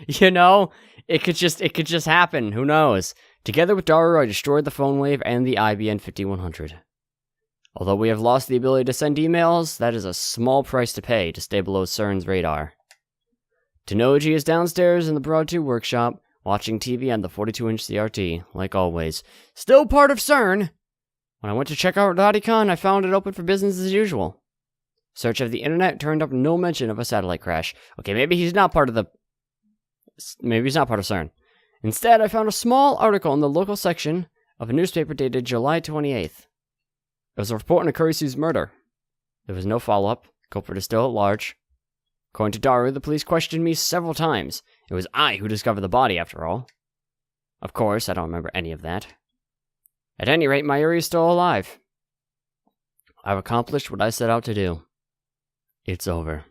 You know? It could just happen. Who knows? Together with Daru, I destroyed the phone wave and the IBN 5100. Although we have lost the ability to send emails, that is a small price to pay to stay below CERN's radar. Tenoji is downstairs in the Broad 2 workshop, watching TV on the 42-inch CRT, like always. Still part of CERN! When I went to check out Radicon, I found it open for business as usual. Search of the internet turned up no mention of a satellite crash. Okay, maybe he's not part of CERN. Instead, I found a small article in the local section of a newspaper dated July 28th. It was a report on Kurisu's murder. There was no follow-up. Culprit is still at large. According to Daru, the police questioned me several times. It was I who discovered the body, after all. Of course, I don't remember any of that. At any rate, Mayuri is still alive. I've accomplished what I set out to do. It's over.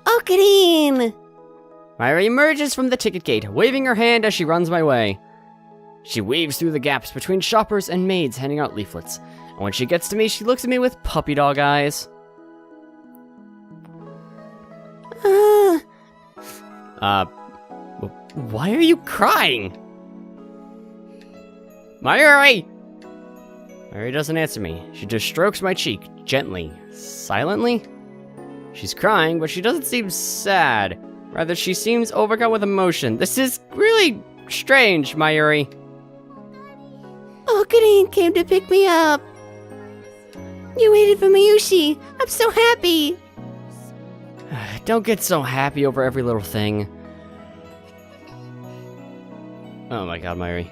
Ocarine! Mayuri emerges from the ticket gate, waving her hand as she runs my way. She weaves through the gaps between shoppers and maids handing out leaflets. And when she gets to me, she looks at me with puppy dog eyes. Why are you crying? Mayuri! Mayuri doesn't answer me. She just strokes my cheek, gently, silently. She's crying, but she doesn't seem sad. Rather, she seems overcome with emotion. This is really strange, Mayuri. Ocarine came to pick me up. You waited for Mayushi. I'm so happy. Don't get so happy over every little thing. Oh my god, Mayuri.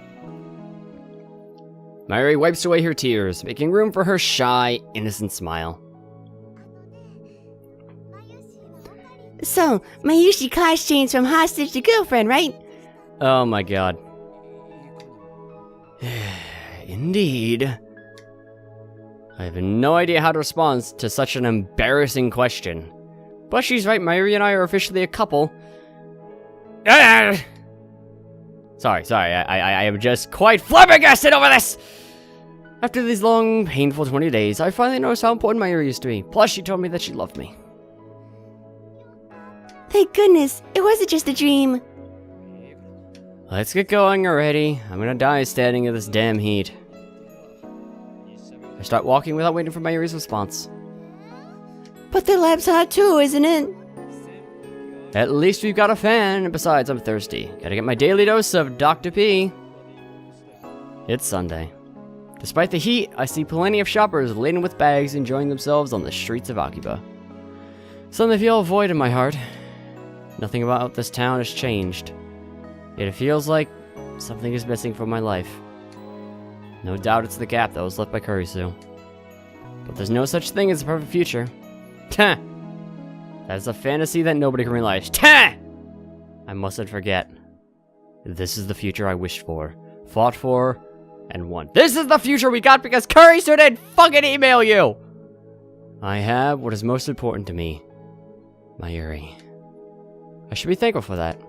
Mayuri wipes away her tears, making room for her shy, innocent smile. So, Mayushi class changed from hostage to girlfriend, right? Oh my god. Indeed. I have no idea how to respond to such an embarrassing question. But she's right, Mayuri and I are officially a couple. Sorry, I am just quite flabbergasted over this! After these long, painful 20 days, I finally noticed how important Mayuri used to be. Plus, she told me that she loved me. Thank goodness, it wasn't just a dream. Let's get going already. I'm gonna die standing in this damn heat. I start walking without waiting for Mayuri's response. But the lab's hot too, isn't it? At least we've got a fan, and besides, I'm thirsty. Gotta get my daily dose of Dr. P. It's Sunday. Despite the heat, I see plenty of shoppers laden with bags enjoying themselves on the streets of Akiba. Suddenly feel a void in my heart. Nothing about this town has changed. Yet it feels like something is missing from my life. No doubt it's the gap that was left by Kurisu. But there's no such thing as a perfect future. Tah! That is a fantasy that nobody can realize. Tah! I mustn't forget. This is the future I wished for, fought for, and won. This is the future we got because Kurisu didn't fucking email you! I have what is most important to me. Mayuri. I should be thankful for that.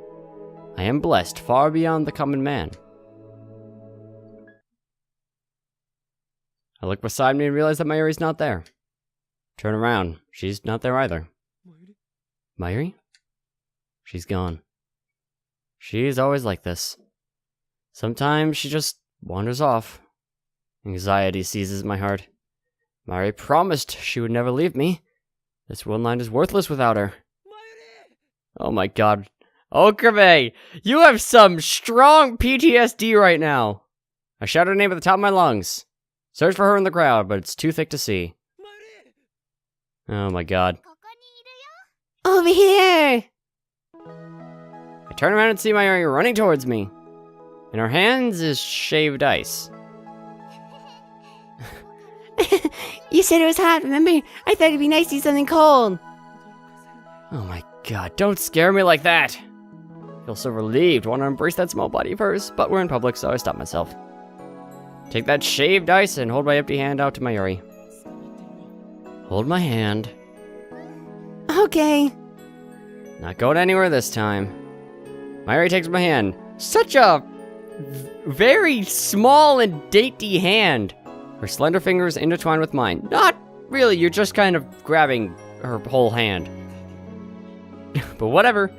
I am blessed far beyond the common man. I look beside me and realize that Mayuri's not there. Turn around. She's not there either. Mayuri? She's gone. She is always like this. Sometimes she just wanders off. Anxiety seizes my heart. Mayuri promised she would never leave me. This world line is worthless without her. Oh my god. Okame, you have some strong PTSD right now. I shout her name at the top of my lungs. Search for her in the crowd, but it's too thick to see. Oh my god. Over here! I turn around and see Mayuri running towards me. In her hands is shaved ice. You said it was hot, remember? I thought it'd be nice to eat something cold. Oh my god, don't scare me like that! I feel so relieved, want to embrace that small body of hers, but we're in public, so I stop myself. Take that shaved ice and hold my empty hand out to Mayuri. Hold my hand. Okay. Not going anywhere this time. Mayuri takes my hand. Such a very small and dainty hand. Her slender fingers intertwine with mine. Not really, you're just kind of grabbing her whole hand. But whatever.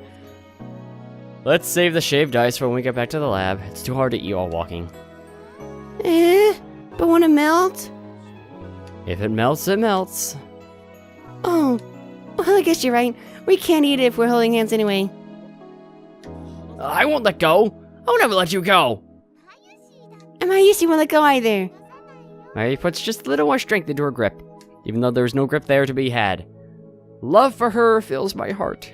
Let's save the shaved ice for when we get back to the lab. It's too hard to eat while walking. But won't it melt? If it melts, it melts. Oh, well, I guess you're right. We can't eat it if we're holding hands anyway. I won't let go. I'll never let you go. And Mayushi won't let go either. Mayuri puts just a little more strength into her grip, even though there's no grip there to be had. Love for her fills my heart.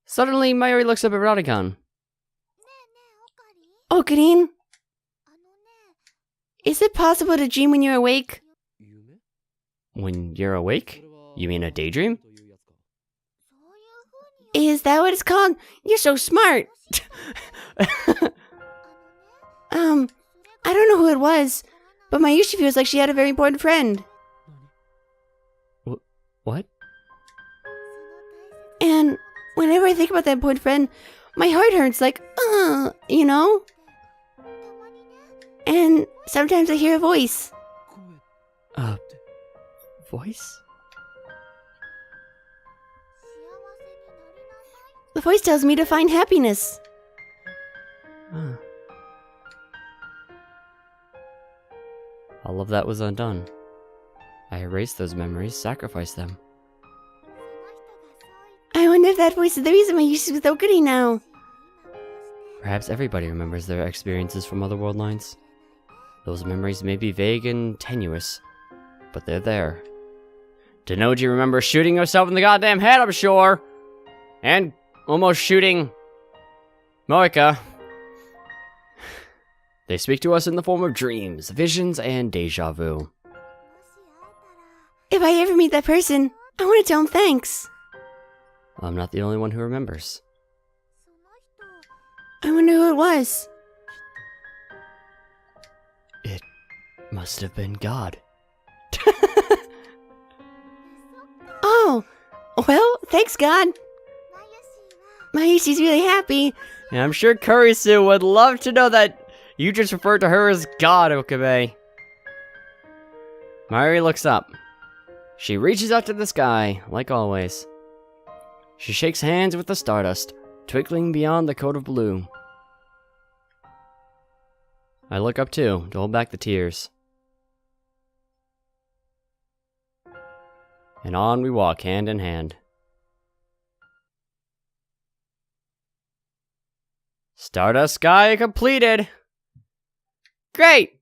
Suddenly, Mayuri looks up at Rodican. Ocarine, is it possible to dream when you're awake? When you're awake? You mean a daydream? Is that what it's called? You're so smart. I don't know who it was, but Mayuri feels like she had a very important friend. What? And whenever I think about that important friend, my heart hurts like, you know? And sometimes I hear a voice. Voice? The voice tells me to find happiness. All of that was undone. I erased those memories, sacrificed them. I wonder if that voice is the reason Mayuri is with Ocarine now. Perhaps everybody remembers their experiences from other world lines. Those memories may be vague and tenuous, but they're there. Denoji remembers shooting herself in the goddamn head, I'm sure! And almost shooting Moika. They speak to us in the form of dreams, visions, and deja vu. If I ever meet that person, I want to tell him thanks. I'm not the only one who remembers. I wonder who it was. It must have been God. Oh, well, thanks God. Mayuri's really happy. And I'm sure Kurisu would love to know that you just referred to her as God, Okabe. Mayuri looks up. She reaches out to the sky, like always. She shakes hands with the stardust, twinkling beyond the coat of blue. I look up too, to hold back the tears. And on we walk hand in hand. Stardust Sky completed! Great!